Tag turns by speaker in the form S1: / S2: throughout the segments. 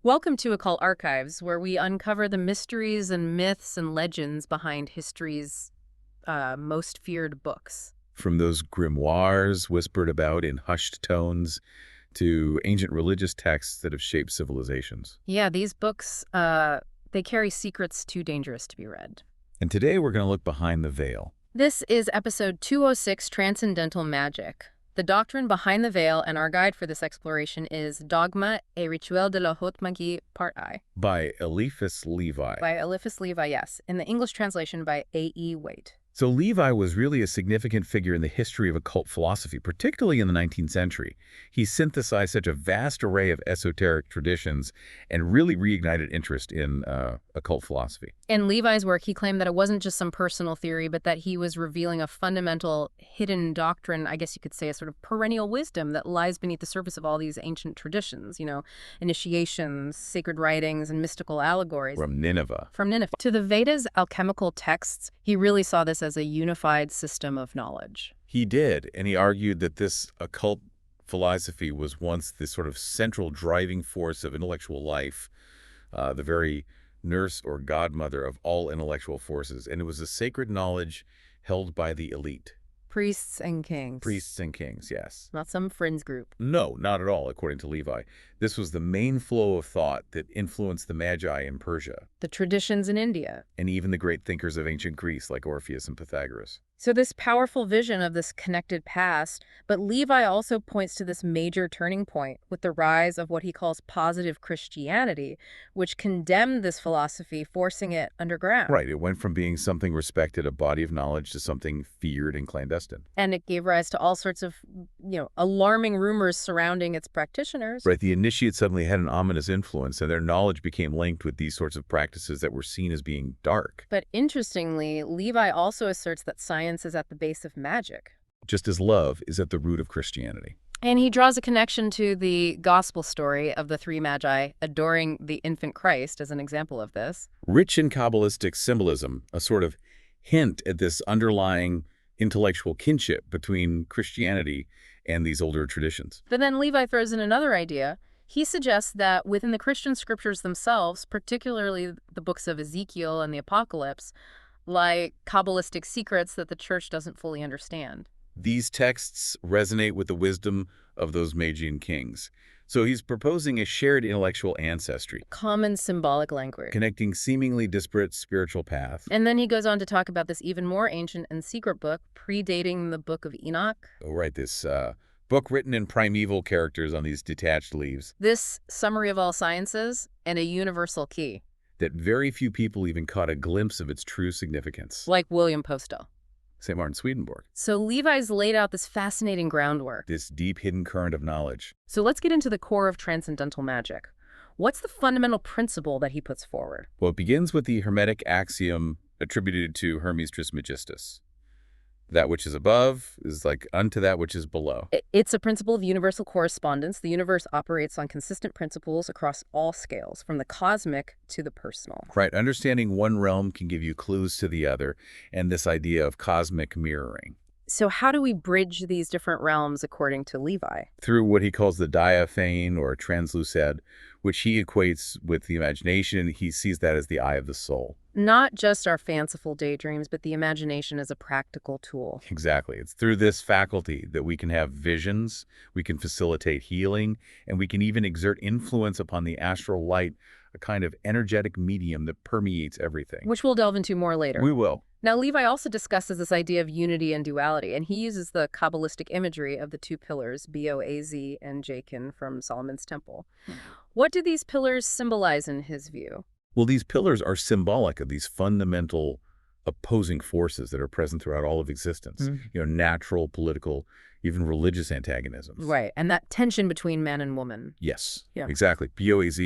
S1: Welcome to Occult Archives, where we uncover the mysteries and myths and legends behind history's most feared books.
S2: From those grimoires whispered about in hushed tones to ancient religious texts that have shaped civilizations.
S1: Yeah, these books, they carry secrets too dangerous to be read.
S2: And today we're going to look behind the veil.
S1: This is episode 206, Transcendental Magic. The doctrine behind the veil, and our guide for this exploration is Dogma, a Rituel de la Haute Magie, Part I.
S2: By Eliphas Levi.
S1: By Eliphas Levi, yes. In the English translation by A.E. Waite.
S2: So Levi was really a significant figure in the history of occult philosophy, particularly in the 19th century. He synthesized such a vast array of esoteric traditions and really reignited interest in occult philosophy.
S1: In Levi's work, he claimed that it wasn't just some personal theory, but that he was revealing a fundamental hidden doctrine, I guess you could say a sort of perennial wisdom that lies beneath the surface of all these ancient traditions, initiations, sacred writings, and mystical allegories.
S2: From Nineveh.
S1: From Nineveh. To the Vedas' alchemical texts, he really saw this as a unified system of knowledge.
S2: He did, and he argued that this occult philosophy was once the sort of central driving force of intellectual life, the very nurse or godmother of all intellectual forces, and it was a sacred knowledge held by the elite.
S1: Priests and kings.
S2: Priests and kings, yes.
S1: Not some fringe group.
S2: No, not at all, according to Levi. This was the main flow of thought that influenced the Magi in Persia.
S1: The traditions in India.
S2: And even the great thinkers of ancient Greece like Orpheus and Pythagoras.
S1: So this powerful vision of this connected past, but Levi also points to this major turning point with the rise of what he calls positive Christianity, which condemned this philosophy, forcing it underground.
S2: Right, it went from being something respected, a body of knowledge, to something feared and clandestine.
S1: And it gave rise to all sorts of, alarming rumors surrounding its practitioners.
S2: Right, the initiates suddenly had an ominous influence, and their knowledge became linked with these sorts of practices that were seen as being dark.
S1: But interestingly, Levi also asserts that science is at the base of magic.
S2: Just as love is at the root of Christianity.
S1: And he draws a connection to the gospel story of the three magi adoring the infant Christ as an example of this.
S2: Rich in Kabbalistic symbolism, a sort of hint at this underlying intellectual kinship between Christianity and these older traditions.
S1: But then Levi throws in another idea. He suggests that within the Christian scriptures themselves, particularly the books of Ezekiel and the Apocalypse, lie Kabbalistic secrets that the church doesn't fully understand.
S2: These texts resonate with the wisdom of those Magian kings. So he's proposing a shared intellectual ancestry.
S1: Common symbolic language.
S2: Connecting seemingly disparate spiritual paths.
S1: And then he goes on to talk about this even more ancient and secret book, predating the Book of Enoch.
S2: Oh, right, this book written in primeval characters on these detached leaves.
S1: This summary of all sciences and a universal key.
S2: That very few people even caught a glimpse of its true significance.
S1: Like William Postel.
S2: St. Martin Swedenborg.
S1: So Levi's laid out this fascinating groundwork.
S2: This deep hidden current of knowledge.
S1: So let's get into the core of transcendental magic. What's the fundamental principle that he puts forward?
S2: Well, it begins with the Hermetic axiom attributed to Hermes Trismegistus. That which is above is like unto that which is below.
S1: It's a principle of universal correspondence. The universe operates on consistent principles across all scales, from the cosmic to the personal.
S2: Right. Understanding one realm can give you clues to the other, and this idea of cosmic mirroring.
S1: So how do we bridge these different realms according to Levi?
S2: Through what he calls the diaphane or translucid, which he equates with the imagination. He sees that as the eye of the soul.
S1: Not just our fanciful daydreams, but the imagination as a practical tool.
S2: Exactly. It's through this faculty that we can have visions, we can facilitate healing, and we can even exert influence upon the astral light, a kind of energetic medium that permeates everything.
S1: Which we'll delve into more later.
S2: We will.
S1: Now, Levi also discusses this idea of unity and duality, and he uses the Kabbalistic imagery of the two pillars, Boaz and Jachin from Solomon's Temple. What do these pillars symbolize in his view?
S2: Well, these pillars are symbolic of these fundamental opposing forces that are present throughout all of existence. Natural, political, even religious antagonisms.
S1: Right, and that tension between man and woman.
S2: Yes,
S1: yeah.
S2: Exactly. Boaz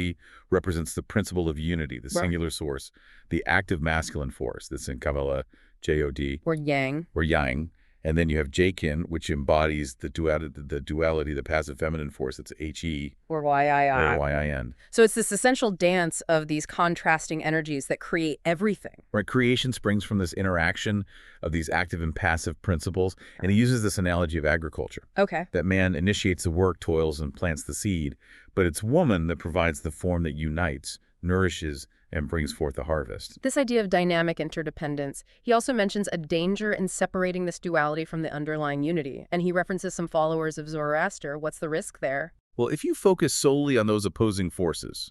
S2: represents the principle of unity, the singular source, the active masculine force that's in Kabbalah, Jod.
S1: Or yang.
S2: Or yang. And then you have Jakin, which embodies the duality, the passive feminine force. It's He
S1: Or
S2: or
S1: YII.
S2: Yin.
S1: So it's this essential dance of these contrasting energies that create everything.
S2: Right, creation springs from this interaction of these active and passive principles, and he uses this analogy of agriculture,
S1: Okay.
S2: that man initiates the work, toils, and plants the seed, but it's woman that provides the form that unites, nourishes, and brings forth the harvest.
S1: This idea of dynamic interdependence, he also mentions a danger in separating this duality from the underlying unity, and he references some followers of Zoroaster. What's the risk there?
S2: Well, if you focus solely on those opposing forces,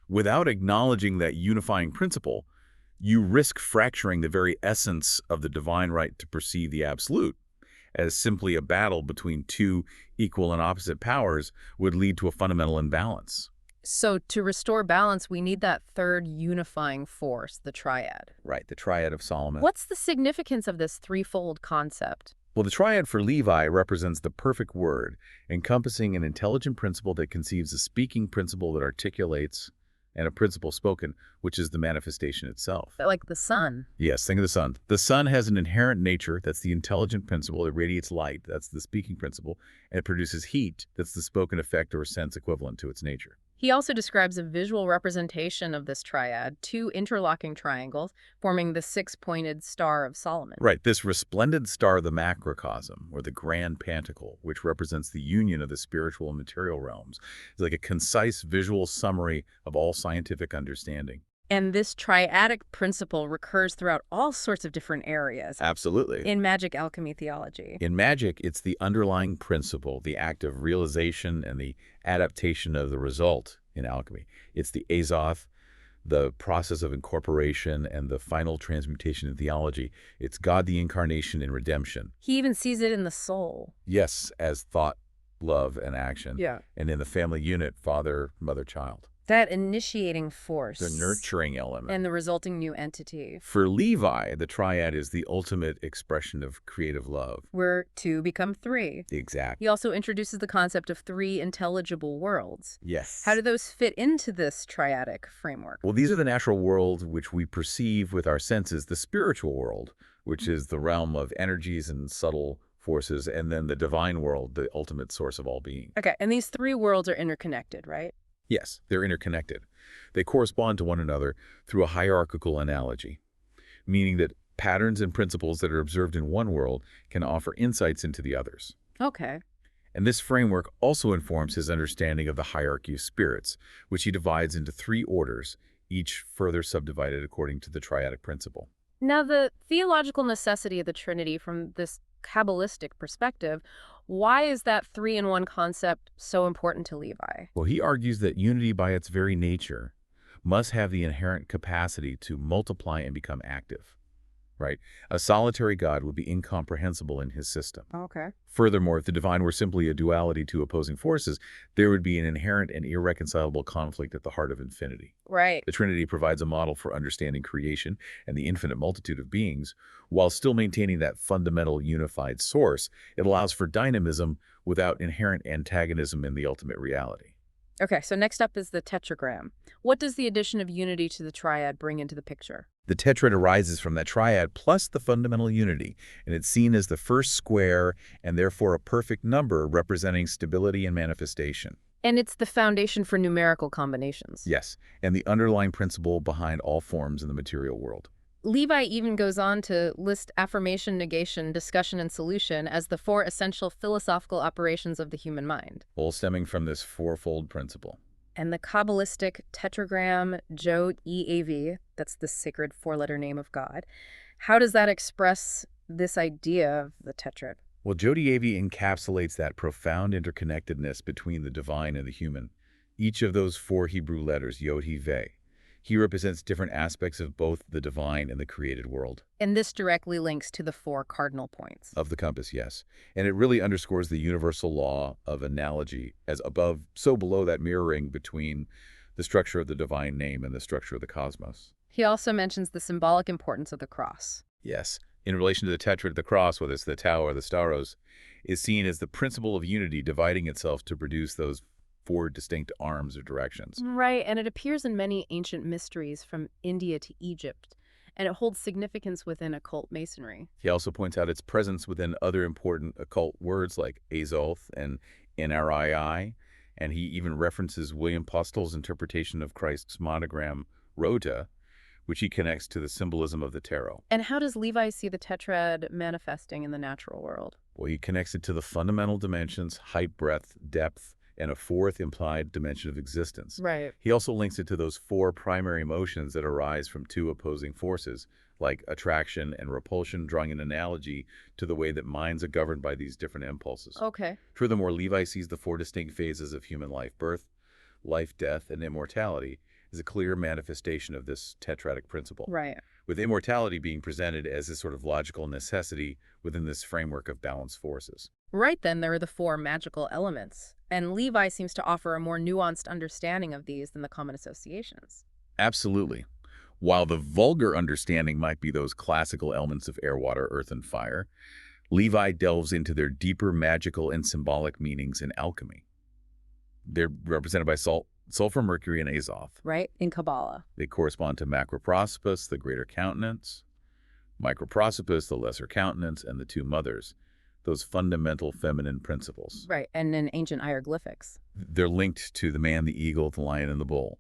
S2: without acknowledging that unifying principle, you risk fracturing the very essence of the divine right to perceive the absolute, as simply a battle between two equal and opposite powers would lead to a fundamental imbalance.
S1: So to restore balance, we need that third unifying force, the triad.
S2: Right, the triad of Solomon.
S1: What's the significance of this threefold concept?
S2: Well, the triad for Levi represents the perfect word, encompassing an intelligent principle that conceives a speaking principle that articulates, and a principle spoken, which is the manifestation itself.
S1: Like the sun.
S2: Yes, think of the sun. The sun has an inherent nature, that's the intelligent principle. It radiates light, that's the speaking principle, and it produces heat, that's the spoken effect or sense equivalent to its nature.
S1: He also describes a visual representation of this triad, two interlocking triangles forming the six-pointed Star of Solomon.
S2: Right, this resplendent star, the macrocosm, or the grand pantacle, which represents the union of the spiritual and material realms, is like a concise visual summary of all scientific understanding.
S1: And this triadic principle recurs throughout all sorts of different areas
S2: Absolutely.
S1: in magic, alchemy, theology.
S2: In magic, it's the underlying principle, the act of realization and the adaptation of the result in alchemy. It's the azoth, the process of incorporation, and the final transmutation in theology. It's God the incarnation in redemption.
S1: He even sees it in the soul.
S2: Yes, as thought, love, and action.
S1: Yeah.
S2: And in the family unit, father, mother, child.
S1: That initiating force.
S2: The nurturing element.
S1: And the resulting new entity.
S2: For Levi, the triad is the ultimate expression of creative love.
S1: Where two become three.
S2: Exact.
S1: He also introduces the concept of three intelligible worlds.
S2: Yes.
S1: How do those fit into this triadic framework?
S2: Well, these are the natural worlds which we perceive with our senses, the spiritual world, which is the realm of energies and subtle forces, and then the divine world, the ultimate source of all being.
S1: Okay, and these three worlds are interconnected, right?
S2: Yes, they're interconnected. They correspond to one another through a hierarchical analogy, meaning that patterns and principles that are observed in one world can offer insights into the others.
S1: Okay.
S2: And this framework also informs his understanding of the hierarchy of spirits, which he divides into three orders, each further subdivided according to the triadic principle.
S1: Now, the theological necessity of the Trinity from this Kabbalistic perspective, why is that three-in-one concept so important to Levi?
S2: Well, he argues that unity by its very nature must have the inherent capacity to multiply and become active, right? A solitary God would be incomprehensible in his system.
S1: Okay.
S2: Furthermore, if the divine were simply a duality to opposing forces, there would be an inherent and irreconcilable conflict at the heart of infinity.
S1: Right.
S2: The Trinity provides a model for understanding creation and the infinite multitude of beings, while still maintaining that fundamental unified source. It allows for dynamism without inherent antagonism in the ultimate reality.
S1: Okay, so next up is the tetragram. What does the addition of unity to the triad bring into the picture?
S2: The tetrad arises from that triad plus the fundamental unity, and it's seen as the first square and therefore a perfect number representing stability and manifestation.
S1: And it's the foundation for numerical combinations.
S2: Yes, and the underlying principle behind all forms in the material world.
S1: Levi even goes on to list affirmation, negation, discussion, and solution as the four essential philosophical operations of the human mind.
S2: All stemming from this fourfold principle.
S1: And the Kabbalistic tetragram Jod-EAV, that's the sacred four-letter name of God, how does that express this idea of the tetrad?
S2: Well, Jodi-Avi encapsulates that profound interconnectedness between the divine and the human. Each of those four Hebrew letters, Yod-He-Veh, he represents different aspects of both the divine and the created world.
S1: And this directly links to the four cardinal points.
S2: Of the compass, yes. And it really underscores the universal law of analogy as above, so below, that mirroring between the structure of the divine name and the structure of the cosmos.
S1: He also mentions the symbolic importance of the cross.
S2: Yes. In relation to the tetrad, the cross, whether it's the tau or the staros, is seen as the principle of unity dividing itself to produce those four distinct arms or directions.
S1: Right, and it appears in many ancient mysteries from India to Egypt. And it holds significance within occult masonry.
S2: He also points out its presence within other important occult words like Azoth and NRII, and he even references William Postle's interpretation of Christ's monogram, Rota, which he connects to the symbolism of the tarot.
S1: And how does Levi see the tetrad manifesting in the natural world?
S2: Well, he connects it to the fundamental dimensions, height, breadth, depth, and a fourth implied dimension of existence.
S1: Right.
S2: He also links it to those four primary emotions that arise from two opposing forces, like attraction and repulsion, drawing an analogy to the way that minds are governed by these different impulses.
S1: Okay.
S2: Furthermore, Levi sees the four distinct phases of human life: birth, life, death, and immortality, is a clear manifestation of this tetradic principle,
S1: Right.
S2: with immortality being presented as a sort of logical necessity within this framework of balanced forces.
S1: Right then, there are the four magical elements, and Levi seems to offer a more nuanced understanding of these than the common associations.
S2: Absolutely. While the vulgar understanding might be those classical elements of air, water, earth, and fire, Levi delves into their deeper magical and symbolic meanings in alchemy. They're represented by sulfur, mercury, and azoth.
S1: Right? In Kabbalah.
S2: They correspond to macroprosopus, the greater countenance, microprosopus, the lesser countenance, and the two mothers, those fundamental feminine principles.
S1: Right, and in ancient hieroglyphics.
S2: They're linked to the man, the eagle, the lion, and the bull.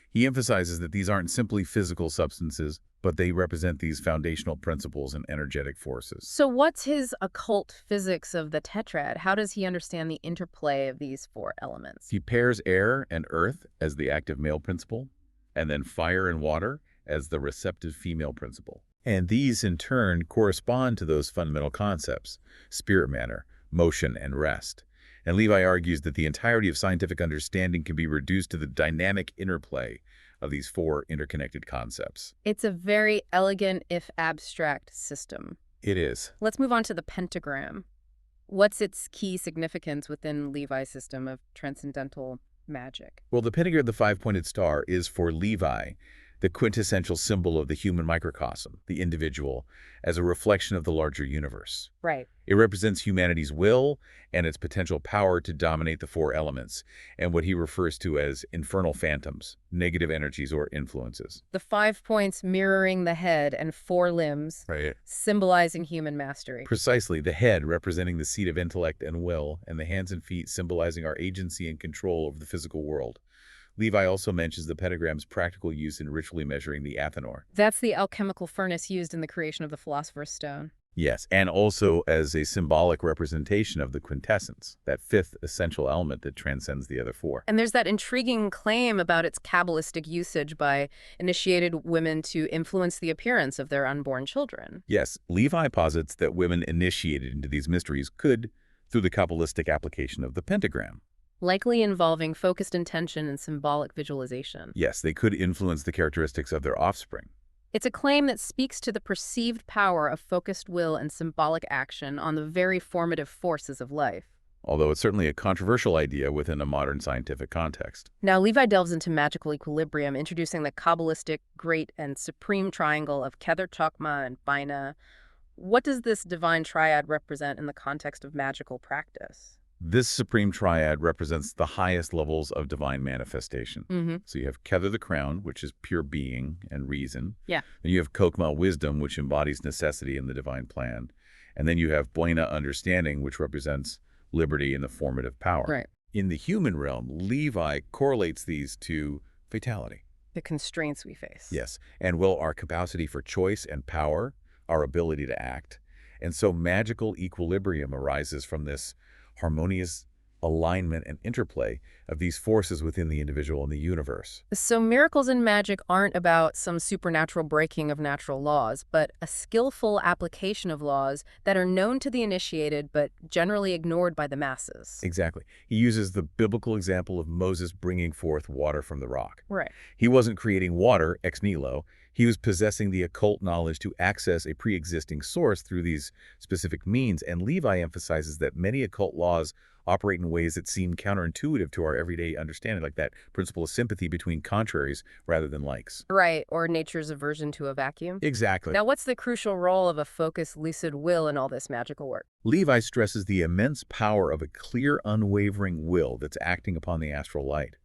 S2: He emphasizes that these aren't simply physical substances, but they represent these foundational principles and energetic forces.
S1: So what's his occult physics of the tetrad? How does he understand the interplay of these four elements?
S2: He pairs air and earth as the active male principle, and then fire and water as the receptive female principle. And these, in turn, correspond to those fundamental concepts: spirit matter, motion, and rest. And Levi argues that the entirety of scientific understanding can be reduced to the dynamic interplay of these four interconnected concepts.
S1: It's a very elegant, if abstract, system.
S2: It is.
S1: Let's move on to the pentagram. What's its key significance within Levi's system of transcendental magic?
S2: Well, the pentagram, the five-pointed star, is for Levi the quintessential symbol of the human microcosm, the individual, as a reflection of the larger universe.
S1: Right.
S2: It represents humanity's will and its potential power to dominate the four elements, and what he refers to as infernal phantoms, negative energies or influences.
S1: The 5 points mirroring the head and 4 limbs,
S2: Right.
S1: symbolizing human mastery.
S2: Precisely, the head representing the seat of intellect and will, and the hands and feet symbolizing our agency and control over the physical world. Levi also mentions the pentagram's practical use in ritually measuring the athanor.
S1: That's the alchemical furnace used in the creation of the philosopher's stone.
S2: Yes, and also as a symbolic representation of the quintessence, that fifth essential element that transcends the other four.
S1: And there's that intriguing claim about its Kabbalistic usage by initiated women to influence the appearance of their unborn children.
S2: Yes, Levi posits that women initiated into these mysteries could, through the Kabbalistic application of the pentagram.
S1: Likely involving focused intention and symbolic visualization.
S2: Yes, they could influence the characteristics of their offspring.
S1: It's a claim that speaks to the perceived power of focused will and symbolic action on the very formative forces of life.
S2: Although it's certainly a controversial idea within a modern scientific context.
S1: Now, Levi delves into magical equilibrium, introducing the Kabbalistic great and supreme triangle of Kether, Chokmah, and Bina. What does this divine triad represent in the context of magical practice?
S2: This supreme triad represents the highest levels of divine manifestation. So you have Kether, the crown, which is pure being and reason.
S1: Yeah.
S2: Then you have Chokmah, wisdom, which embodies necessity in the divine plan. And then you have Bina, understanding, which represents liberty and the formative power.
S1: Right.
S2: In the human realm, Levi correlates these to fatality.
S1: The constraints we face.
S2: Yes, and will our capacity for choice and power, our ability to act. And so magical equilibrium arises from this harmonious alignment and interplay of these forces within the individual and the universe.
S1: So miracles in magic aren't about some supernatural breaking of natural laws, but a skillful application of laws that are known to the initiated but generally ignored by the masses.
S2: Exactly. He uses the biblical example of Moses bringing forth water from the rock.
S1: Right.
S2: He wasn't creating water ex nihilo. He was possessing the occult knowledge to access a pre-existing source through these specific means, and Levi emphasizes that many occult laws operate in ways that seem counterintuitive to our everyday understanding, like that principle of sympathy between contraries rather than likes.
S1: Right, or nature's aversion to a vacuum.
S2: Exactly.
S1: Now, what's the crucial role of a focused, lucid will in all this magical work?
S2: Levi stresses the immense power of a clear, unwavering will that's acting upon the astral light.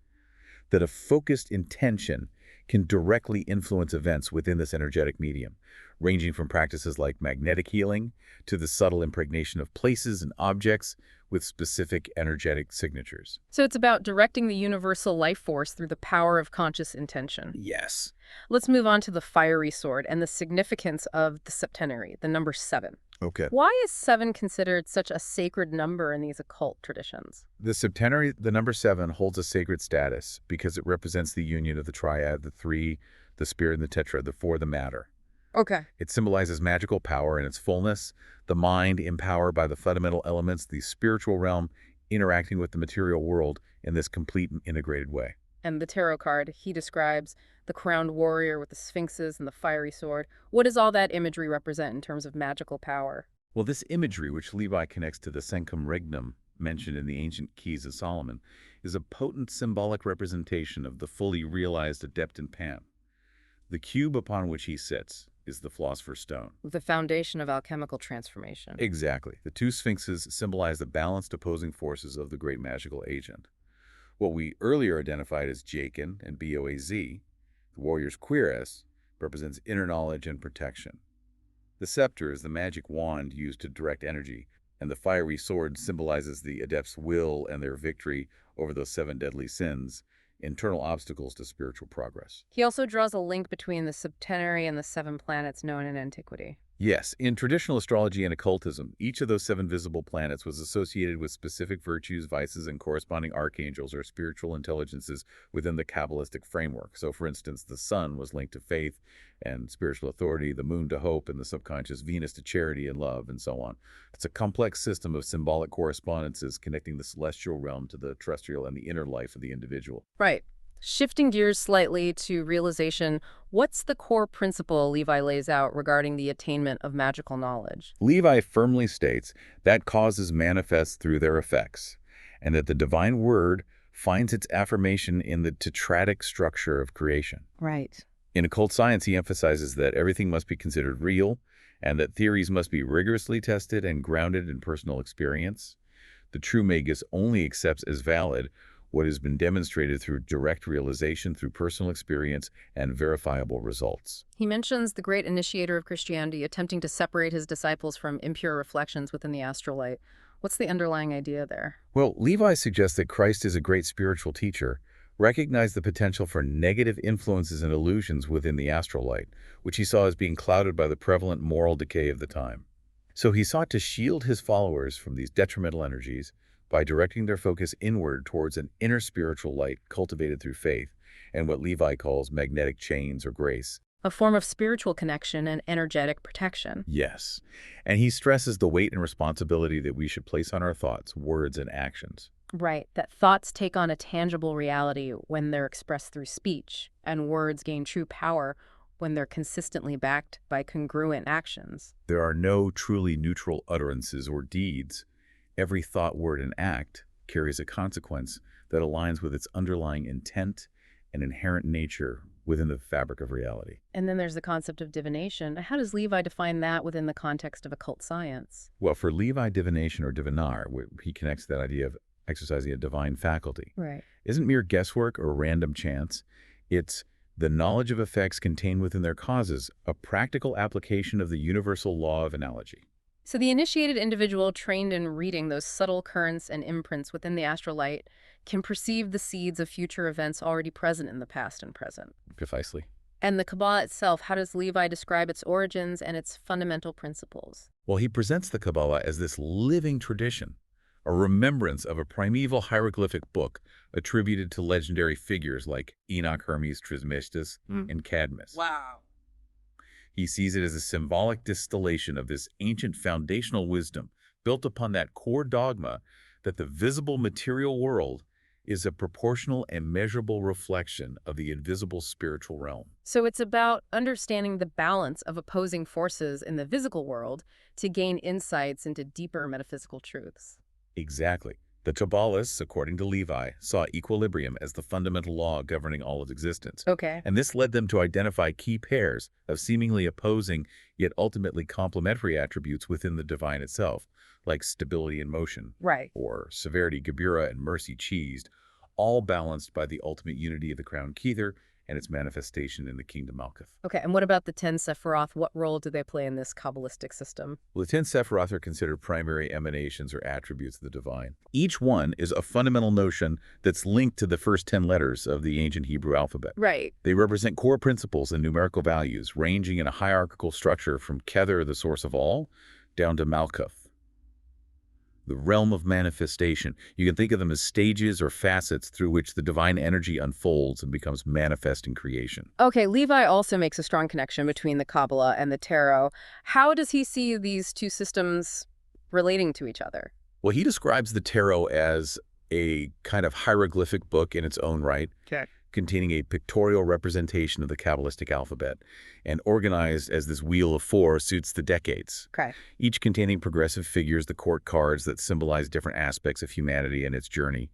S2: That a focused intention can directly influence events within this energetic medium, ranging from practices like magnetic healing to the subtle impregnation of places and objects with specific energetic signatures.
S1: So it's about directing the universal life force through the power of conscious intention.
S2: Yes.
S1: Let's move on to the fiery sword and the significance of the septenary, the number 7.
S2: Okay.
S1: Why is 7 considered such a sacred number in these occult traditions?
S2: The septenary, the number 7, holds a sacred status because it represents the union of the triad, the three, the spirit, and the tetra, the four, the matter.
S1: Okay.
S2: It symbolizes magical power in its fullness, the mind empowered by the fundamental elements, the spiritual realm interacting with the material world in this complete and integrated way.
S1: And the tarot card, he describes the crowned warrior with the sphinxes and the fiery sword. What does all that imagery represent in terms of magical power?
S2: Well, this imagery, which Levi connects to the Sanctum Regnum mentioned in the ancient Keys of Solomon, is a potent symbolic representation of the fully realized adept in Pan. The cube upon which he sits is the Philosopher's Stone.
S1: The foundation of alchemical transformation.
S2: Exactly. The two sphinxes symbolize the balanced opposing forces of the great magical agent. What we earlier identified as Jachin and Boaz, the warrior's cuirass, represents inner knowledge and protection. The scepter is the magic wand used to direct energy, and the fiery sword symbolizes the adept's will and their victory over those 7 deadly sins, internal obstacles to spiritual progress.
S1: He also draws a link between the septenary and the 7 planets known in antiquity.
S2: Yes, in traditional astrology and occultism, each of those 7 visible planets was associated with specific virtues, vices, and corresponding archangels or spiritual intelligences within the Kabbalistic framework. So, for instance, the sun was linked to faith and spiritual authority, the moon to hope, and the subconscious Venus to charity and love, and so on. It's a complex system of symbolic correspondences connecting the celestial realm to the terrestrial and the inner life of the individual.
S1: Right. Shifting gears slightly to realization, what's the core principle Levi lays out regarding the attainment of magical knowledge?
S2: Levi firmly states that causes manifest through their effects, and that the divine word finds its affirmation in the tetradic structure of creation.
S1: Right.
S2: In occult science, he emphasizes that everything must be considered real, and that theories must be rigorously tested and grounded in personal experience. The true magus only accepts as valid what has been demonstrated through direct realization, through personal experience, and verifiable results.
S1: He mentions the great initiator of Christianity attempting to separate his disciples from impure reflections within the astral light. What's the underlying idea there?
S2: Well, Levi suggests that Christ is a great spiritual teacher, recognized the potential for negative influences and illusions within the astral light, which he saw as being clouded by the prevalent moral decay of the time. So he sought to shield his followers from these detrimental energies by directing their focus inward towards an inner spiritual light cultivated through faith and what Levi calls magnetic chains or grace.
S1: A form of spiritual connection and energetic protection.
S2: Yes, and he stresses the weight and responsibility that we should place on our thoughts, words, and actions.
S1: Right, that thoughts take on a tangible reality when they're expressed through speech, and words gain true power when they're consistently backed by congruent actions.
S2: There are no truly neutral utterances or deeds. Every thought, word, and act carries a consequence that aligns with its underlying intent and inherent nature within the fabric of reality.
S1: And then there's the concept of divination. How does Levi define that within the context of occult science?
S2: Well, for Levi, divination or divinar, he connects that idea of exercising a divine faculty.
S1: Right.
S2: Isn't mere guesswork or random chance. It's the knowledge of effects contained within their causes, a practical application of the universal law of analogy.
S1: So the initiated individual trained in reading those subtle currents and imprints within the astral light can perceive the seeds of future events already present in the past and present.
S2: Precisely.
S1: And the Kabbalah itself, how does Levi describe its origins and its fundamental principles?
S2: Well, he presents the Kabbalah as this living tradition, a remembrance of a primeval hieroglyphic book attributed to legendary figures like Enoch, Hermes Trismegistus, and Cadmus.
S1: Wow.
S2: He sees it as a symbolic distillation of this ancient foundational wisdom built upon that core dogma that the visible material world is a proportional and measurable reflection of the invisible spiritual realm.
S1: So it's about understanding the balance of opposing forces in the physical world to gain insights into deeper metaphysical truths.
S2: Exactly. The Kabbalists, according to Levi, saw equilibrium as the fundamental law governing all of existence.
S1: Okay.
S2: And this led them to identify key pairs of seemingly opposing yet ultimately complementary attributes within the divine itself, like stability and motion,
S1: Right.
S2: or severity, Gebura, and mercy, Cheesed, all balanced by the ultimate unity of the crown Kether and its manifestation in the kingdom Malkuth.
S1: Okay, and what about the 10 Sephiroth? What role do they play in this Kabbalistic system?
S2: Well, the 10 Sephiroth are considered primary emanations or attributes of the divine. Each one is a fundamental notion that's linked to the first 10 letters of the ancient Hebrew alphabet.
S1: Right.
S2: They represent core principles and numerical values, ranging in a hierarchical structure from Kether, the source of all, down to Malkuth, the realm of manifestation. You can think of them as stages or facets through which the divine energy unfolds and becomes manifest in creation.
S1: Okay, Levi also makes a strong connection between the Kabbalah and the Tarot. How does he see these two systems relating to each other?
S2: Well, he describes the tarot as a kind of hieroglyphic book in its own right,
S1: Okay.
S2: containing a pictorial representation of the Kabbalistic alphabet, and organized as this wheel of four suits the decades,
S1: Okay.
S2: each containing progressive figures, the court cards that symbolize different aspects of humanity and its journey.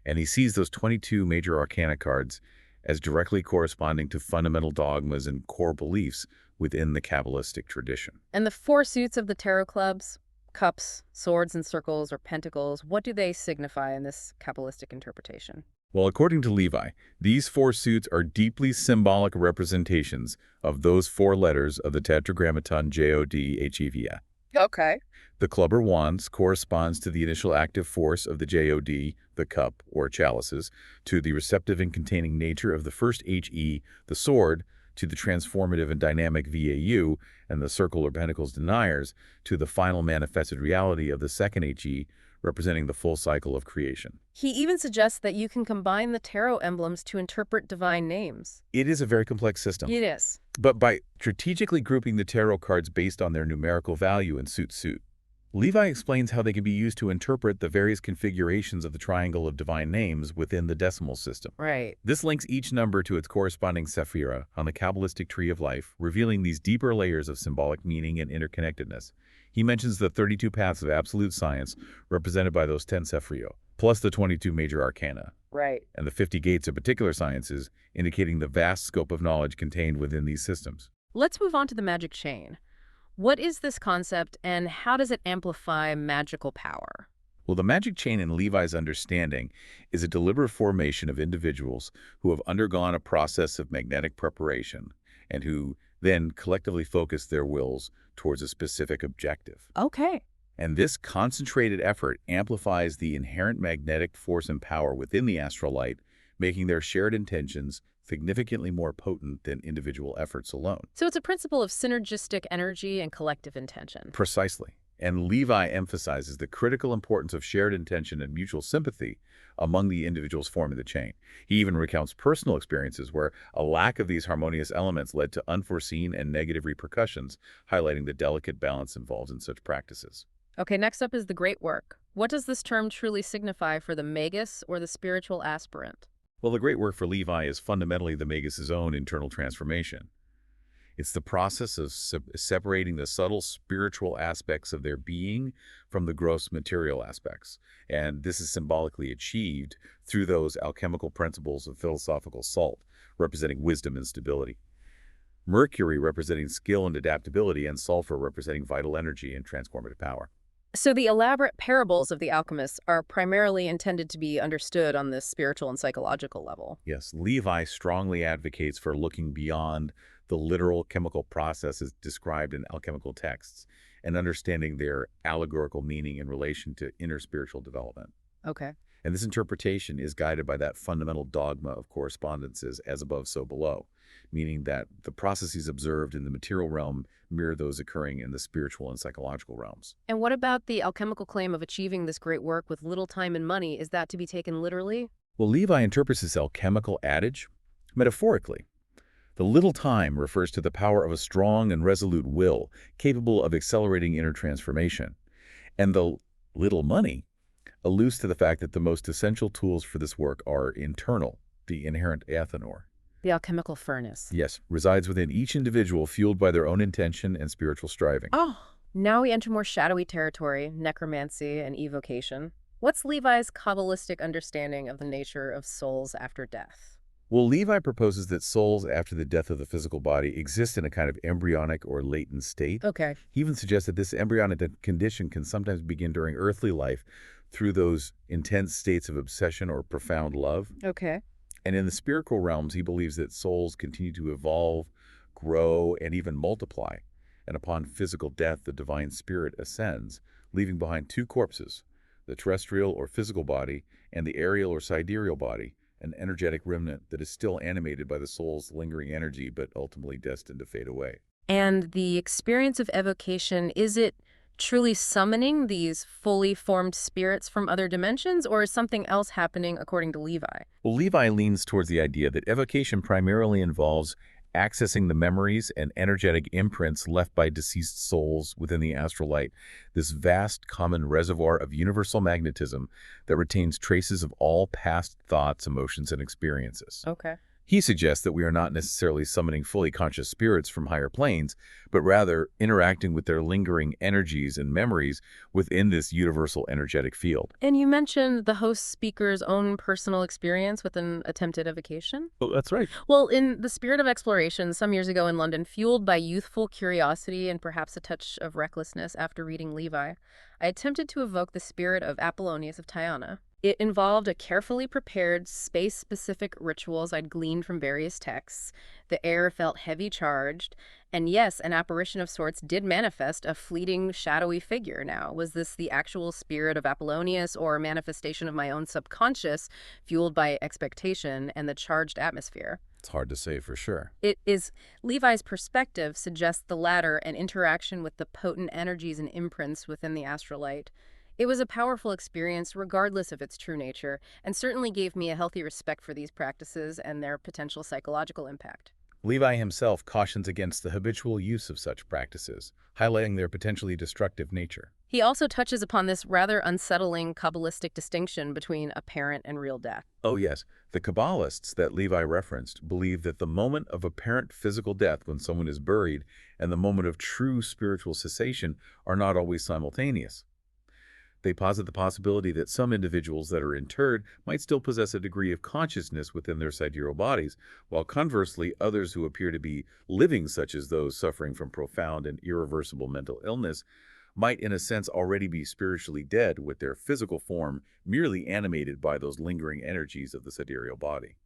S2: And he sees those 22 major arcana cards as directly corresponding to fundamental dogmas and core beliefs within the Kabbalistic tradition.
S1: And the four suits of the tarot clubs, cups, swords and circles, or pentacles, what do they signify in this Kabbalistic interpretation?
S2: Well, according to Levi, these four suits are deeply symbolic representations of those four letters of the Tetragrammaton JODHEVA.
S1: Okay.
S2: The clubber wands corresponds to the initial active force of the JOD, the cup, or chalices, to the receptive and containing nature of the first HE, the sword, to the transformative and dynamic VAU, and the circle or pentacles deniers, to the final manifested reality of the second HE, representing the full cycle of creation.
S1: He even suggests that you can combine the tarot emblems to interpret divine names.
S2: It is a very complex system.
S1: It is.
S2: But by strategically grouping the tarot cards based on their numerical value in suit, Levi explains how they can be used to interpret the various configurations of the triangle of divine names within the decimal system.
S1: Right.
S2: This links each number to its corresponding sephira on the Kabbalistic tree of life, revealing these deeper layers of symbolic meaning and interconnectedness. He mentions the 32 paths of absolute science represented by those 10 sephiro, plus the 22 major arcana,
S1: Right.
S2: and the 50 gates of particular sciences, indicating the vast scope of knowledge contained within these systems.
S1: Let's move on to the magic chain. What is this concept and how does it amplify magical power?
S2: Well, the magic chain in Levi's understanding is a deliberate formation of individuals who have undergone a process of magnetic preparation and who then collectively focus their wills towards a specific objective.
S1: Okay.
S2: And this concentrated effort amplifies the inherent magnetic force and power within the astral light, making their shared intentions significantly more potent than individual efforts alone.
S1: So it's a principle of synergistic energy and collective intention.
S2: Precisely. And Levi emphasizes the critical importance of shared intention and mutual sympathy among the individuals forming the chain. He even recounts personal experiences where a lack of these harmonious elements led to unforeseen and negative repercussions, highlighting the delicate balance involved in such practices.
S1: Okay, next up is the great work. What does this term truly signify for the magus or the spiritual aspirant?
S2: Well, the great work for Levi is fundamentally the magus's own internal transformation. It's the process of separating the subtle spiritual aspects of their being from the gross material aspects. And this is symbolically achieved through those alchemical principles of philosophical salt, representing wisdom and stability. Mercury representing skill and adaptability, and sulfur representing vital energy and transformative power.
S1: So the elaborate parables of the alchemists are primarily intended to be understood on this spiritual and psychological level.
S2: Yes, Levi strongly advocates for looking beyond the literal chemical processes described in alchemical texts and understanding their allegorical meaning in relation to inner spiritual development.
S1: Okay.
S2: And this interpretation is guided by that fundamental dogma of correspondences as above, so below, meaning that the processes observed in the material realm mirror those occurring in the spiritual and psychological realms.
S1: And what about the alchemical claim of achieving this great work with little time and money? Is that to be taken literally?
S2: Well, Levi interprets this alchemical adage metaphorically. The little time refers to the power of a strong and resolute will capable of accelerating inner transformation. And the little money alludes to the fact that the most essential tools for this work are internal, the inherent ethanol.
S1: The alchemical furnace.
S2: Yes, resides within each individual, fueled by their own intention and spiritual striving.
S1: Oh, now we enter more shadowy territory, necromancy and evocation. What's Levi's Kabbalistic understanding of the nature of souls after death?
S2: Well, Levi proposes that souls after the death of the physical body exist in a kind of embryonic or latent state.
S1: Okay.
S2: He even suggests that this embryonic condition can sometimes begin during earthly life through those intense states of obsession or profound love.
S1: Okay.
S2: And in the spiritual realms, he believes that souls continue to evolve, grow, and even multiply. And upon physical death, the divine spirit ascends, leaving behind two corpses, the terrestrial or physical body and the aerial or sidereal body, an energetic remnant that is still animated by the soul's lingering energy but ultimately destined to fade away.
S1: And the experience of evocation, is it truly summoning these fully formed spirits from other dimensions, or is something else happening according to Levi?
S2: Well, Levi leans towards the idea that evocation primarily involves accessing the memories and energetic imprints left by deceased souls within the astral light, this vast common reservoir of universal magnetism that retains traces of all past thoughts, emotions, and experiences.
S1: Okay.
S2: He suggests that we are not necessarily summoning fully conscious spirits from higher planes, but rather interacting with their lingering energies and memories within this universal energetic field.
S1: And you mentioned the host speaker's own personal experience with an attempted evocation?
S2: Oh, that's right.
S1: Well, in the spirit of exploration, some years ago in London, fueled by youthful curiosity and perhaps a touch of recklessness after reading Levi, I attempted to evoke the spirit of Apollonius of Tyana. It involved a carefully prepared, space-specific rituals I'd gleaned from various texts. The air felt heavy charged, and yes, an apparition of sorts did manifest, a fleeting, shadowy figure now. Was this the actual spirit of Apollonius or a manifestation of my own subconscious, fueled by expectation and the charged atmosphere?
S2: It's hard to say for sure.
S1: It is Levi's perspective suggests the latter, an interaction with the potent energies and imprints within the astral light. It was a powerful experience regardless of its true nature, and certainly gave me a healthy respect for these practices and their potential psychological impact.
S2: Levi himself cautions against the habitual use of such practices, highlighting their potentially destructive nature.
S1: He also touches upon this rather unsettling Kabbalistic distinction between apparent and real death.
S2: Oh yes, the Kabbalists that Levi referenced believe that the moment of apparent physical death when someone is buried and the moment of true spiritual cessation are not always simultaneous. They posit the possibility that some individuals that are interred might still possess a degree of consciousness within their sidereal bodies, while conversely, others who appear to be living, such as those suffering from profound and irreversible mental illness, might in a sense already be spiritually dead with their physical form merely animated by those lingering energies of the sidereal body.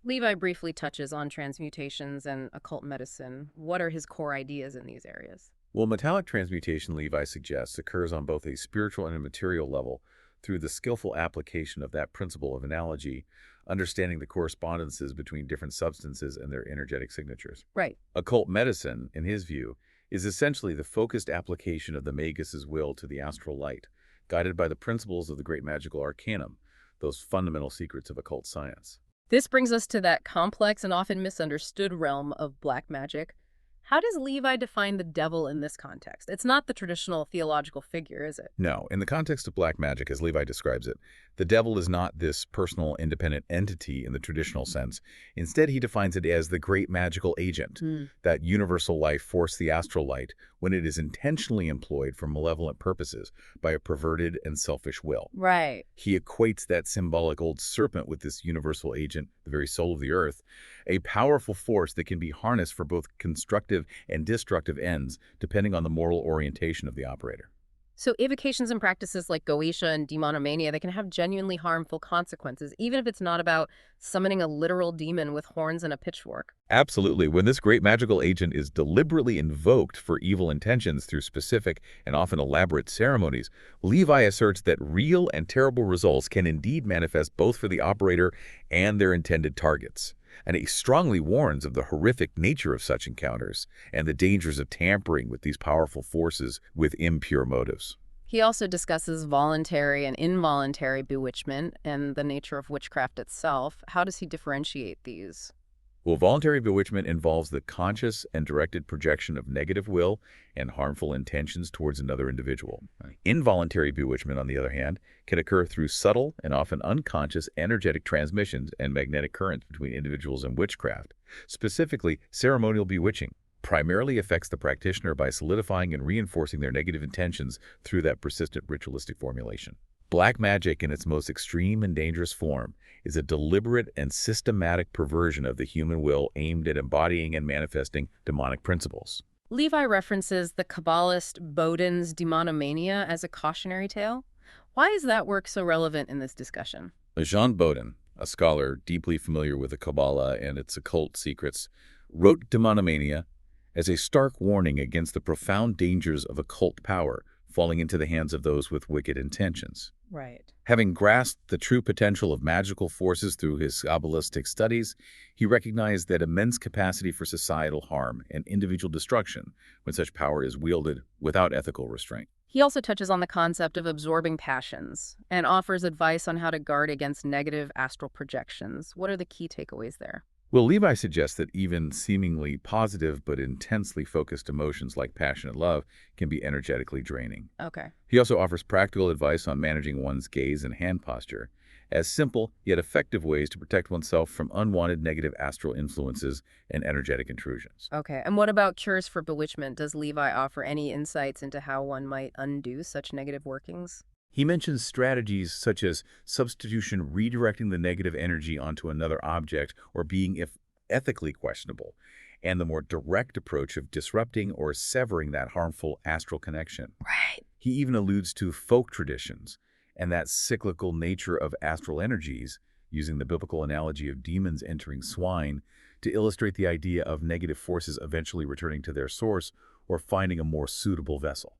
S1: Levi briefly touches on transmutations and occult medicine. What are his core ideas in these areas?
S2: Well, metallic transmutation, Levi suggests, occurs on both a spiritual and a material level through the skillful application of that principle of analogy, understanding the correspondences between different substances and their energetic signatures.
S1: Right.
S2: Occult medicine, in his view, is essentially the focused application of the magus's will to the astral light, guided by the principles of the great magical arcanum, those fundamental secrets of occult science.
S1: This brings us to that complex and often misunderstood realm of black magic. How does Levi define the devil in this context? It's not the traditional theological figure, is it?
S2: No, in the context of black magic, as Levi describes it, the devil is not this personal, independent entity in the traditional sense. Instead, he defines it as the great magical agent, that universal life force, the astral light, when it is intentionally employed for malevolent purposes by a perverted and selfish will.
S1: Right.
S2: He equates that symbolic old serpent with this universal agent, the very soul of the earth, a powerful force that can be harnessed for both constructive and destructive ends, depending on the moral orientation of the operator.
S1: So evocations and practices like Goetia and demonomania, they can have genuinely harmful consequences, even if it's not about summoning a literal demon with horns and a pitchfork.
S2: Absolutely. When this great magical agent is deliberately invoked for evil intentions through specific and often elaborate ceremonies, Levi asserts that real and terrible results can indeed manifest both for the operator and their intended targets. And he strongly warns of the horrific nature of such encounters and the dangers of tampering with these powerful forces with impure motives.
S1: He also discusses voluntary and involuntary bewitchment and the nature of witchcraft itself. How does he differentiate these?
S2: Well, voluntary bewitchment involves the conscious and directed projection of negative will and harmful intentions towards another individual. Involuntary bewitchment, on the other hand, can occur through subtle and often unconscious energetic transmissions and magnetic currents between individuals and witchcraft. Specifically, ceremonial bewitching primarily affects the practitioner by solidifying and reinforcing their negative intentions through that persistent ritualistic formulation. Black magic, in its most extreme and dangerous form, is a deliberate and systematic perversion of the human will aimed at embodying and manifesting demonic principles.
S1: Levi references the Kabbalist Bodin's demonomania as a cautionary tale. Why is that work so relevant in this discussion?
S2: Jean Bodin, a scholar deeply familiar with the Kabbalah and its occult secrets, wrote Demonomania as a stark warning against the profound dangers of occult power falling into the hands of those with wicked intentions.
S1: Right.
S2: Having grasped the true potential of magical forces through his Kabbalistic studies, he recognized that immense capacity for societal harm and individual destruction when such power is wielded without ethical restraint.
S1: He also touches on the concept of absorbing passions and offers advice on how to guard against negative astral projections. What are the key takeaways there?
S2: Well, Levi suggests that even seemingly positive but intensely focused emotions like passionate love can be energetically draining.
S1: Okay.
S2: He also offers practical advice on managing one's gaze and hand posture as simple yet effective ways to protect oneself from unwanted negative astral influences and energetic intrusions.
S1: Okay. And what about cures for bewitchment? Does Levi offer any insights into how one might undo such negative workings?
S2: He mentions strategies such as substitution, redirecting the negative energy onto another object, or being if ethically questionable, and the more direct approach of disrupting or severing that harmful astral connection.
S1: Right.
S2: He even alludes to folk traditions and that cyclical nature of astral energies, using the biblical analogy of demons entering swine to illustrate the idea of negative forces eventually returning to their source or finding a more suitable vessel.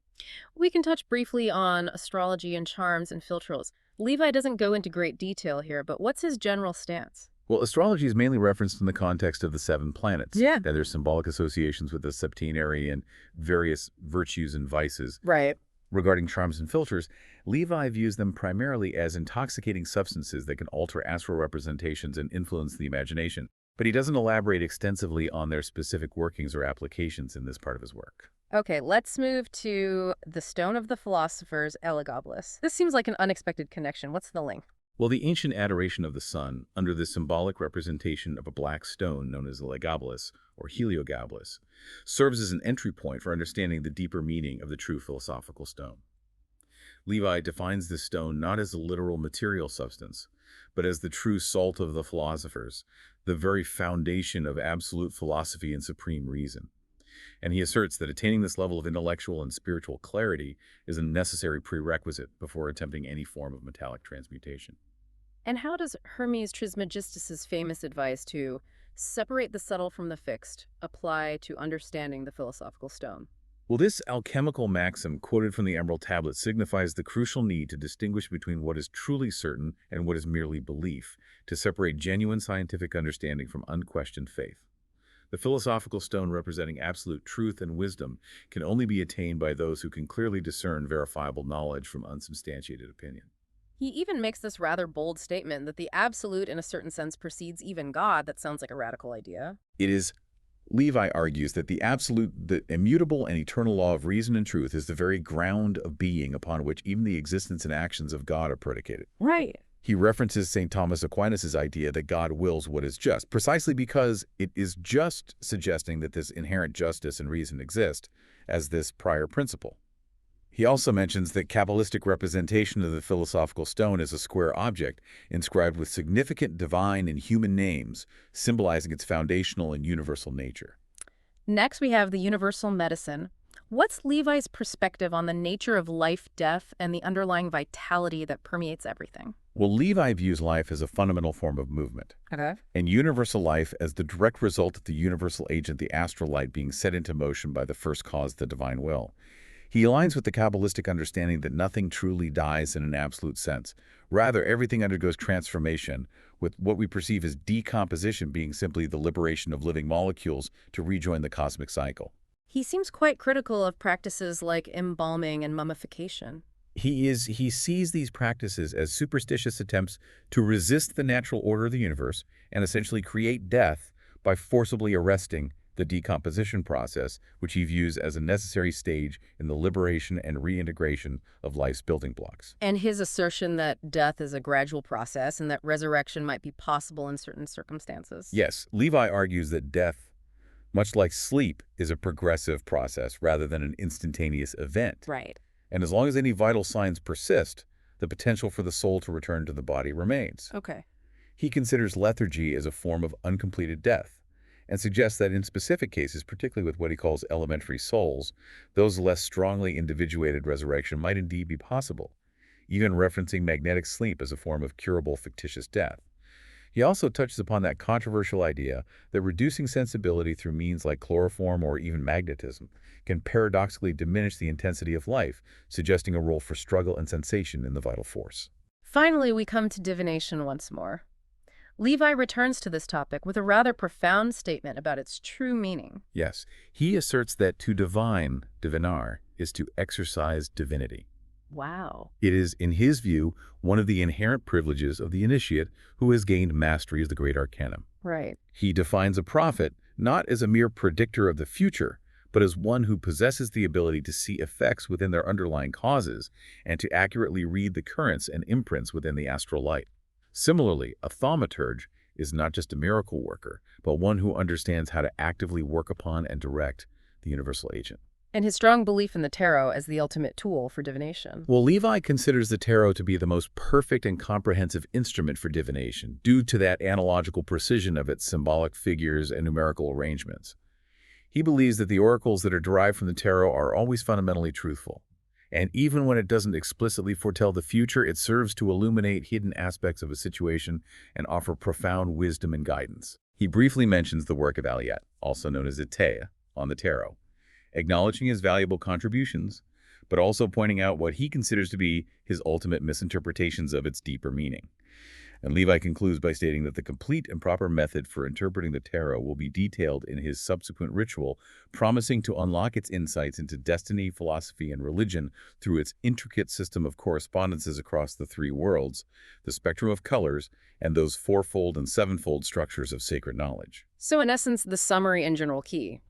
S1: We can touch briefly on astrology and charms and filters. Levi doesn't go into great detail here, but what's his general stance?
S2: Well, astrology is mainly referenced in the context of the 7 planets.
S1: Yeah.
S2: That there's symbolic associations with the septenary and various virtues and vices.
S1: Right.
S2: Regarding charms and filters, Levi views them primarily as intoxicating substances that can alter astral representations and influence the imagination. But he doesn't elaborate extensively on their specific workings or applications in this part of his work.
S1: Okay, let's move to the Stone of the Philosophers, Elagabalus. This seems like an unexpected connection. What's the link?
S2: Well, the ancient adoration of the sun, under the symbolic representation of a black stone known as Elagabalus or Heliogabalus, serves as an entry point for understanding the deeper meaning of the true philosophical stone. Levi defines this stone not as a literal material substance, but as the true salt of the philosophers, the very foundation of absolute philosophy and supreme reason. And he asserts that attaining this level of intellectual and spiritual clarity is a necessary prerequisite before attempting any form of metallic transmutation.
S1: And how does Hermes Trismegistus's famous advice to separate the subtle from the fixed apply to understanding the philosophical stone?
S2: Well, this alchemical maxim quoted from the Emerald Tablet signifies the crucial need to distinguish between what is truly certain and what is merely belief, to separate genuine scientific understanding from unquestioned faith. The philosophical stone representing absolute truth and wisdom can only be attained by those who can clearly discern verifiable knowledge from unsubstantiated opinion.
S1: He even makes this rather bold statement that the absolute, in a certain sense, precedes even God. That sounds like a radical idea.
S2: Levi argues that the absolute, the immutable and eternal law of reason and truth is the very ground of being upon which even the existence and actions of God are predicated.
S1: Right.
S2: He references St. Thomas Aquinas' idea that God wills what is just, precisely because it is just, suggesting that this inherent justice and reason exist as this prior principle. He also mentions that Kabbalistic representation of the philosophical stone is a square object inscribed with significant divine and human names, symbolizing its foundational and universal nature.
S1: Next, we have the universal medicine. What's Levi's perspective on the nature of life, death, and the underlying vitality that permeates everything?
S2: Well, Levi views life as a fundamental form of movement,
S1: Okay.
S2: and universal life as the direct result of the universal agent, the astral light, being set into motion by the first cause, the divine will. He aligns with the Kabbalistic understanding that nothing truly dies in an absolute sense. Rather, everything undergoes transformation, with what we perceive as decomposition being simply the liberation of living molecules to rejoin the cosmic cycle.
S1: He seems quite critical of practices like embalming and mummification.
S2: He sees these practices as superstitious attempts to resist the natural order of the universe and essentially create death by forcibly arresting the decomposition process, which he views as a necessary stage in the liberation and reintegration of life's building blocks.
S1: And his assertion that death is a gradual process and that resurrection might be possible in certain circumstances.
S2: Yes, Levi argues that death, much like sleep, is a progressive process rather than an instantaneous event.
S1: Right.
S2: And as long as any vital signs persist, the potential for the soul to return to the body remains.
S1: Okay.
S2: He considers lethargy as a form of uncompleted death, and suggests that in specific cases, particularly with what he calls elementary souls, those less strongly individuated resurrection might indeed be possible, even referencing magnetic sleep as a form of curable fictitious death. He also touches upon that controversial idea that reducing sensibility through means like chloroform or even magnetism can paradoxically diminish the intensity of life, suggesting a role for struggle and sensation in the vital force.
S1: Finally, we come to divination once more. Levi returns to this topic with a rather profound statement about its true meaning.
S2: Yes, he asserts that to divine, divinar, is to exercise divinity.
S1: Wow.
S2: It is, in his view, one of the inherent privileges of the initiate who has gained mastery of the great arcanum.
S1: Right.
S2: He defines a prophet not as a mere predictor of the future, but as one who possesses the ability to see effects within their underlying causes and to accurately read the currents and imprints within the astral light. Similarly, a thaumaturge is not just a miracle worker, but one who understands how to actively work upon and direct the universal agent.
S1: And his strong belief in the tarot as the ultimate tool for divination.
S2: Well, Levi considers the tarot to be the most perfect and comprehensive instrument for divination due to that analogical precision of its symbolic figures and numerical arrangements. He believes that the oracles that are derived from the tarot are always fundamentally truthful. And even when it doesn't explicitly foretell the future, it serves to illuminate hidden aspects of a situation and offer profound wisdom and guidance. He briefly mentions the work of Aliat, also known as Itea, on the tarot, acknowledging his valuable contributions, but also pointing out what he considers to be his ultimate misinterpretations of its deeper meaning. And Levi concludes by stating that the complete and proper method for interpreting the tarot will be detailed in his subsequent ritual, promising to unlock its insights into destiny, philosophy, and religion through its intricate system of correspondences across the three worlds, the spectrum of colors, and those fourfold and sevenfold structures of sacred knowledge.
S1: So in essence, the summary and general key.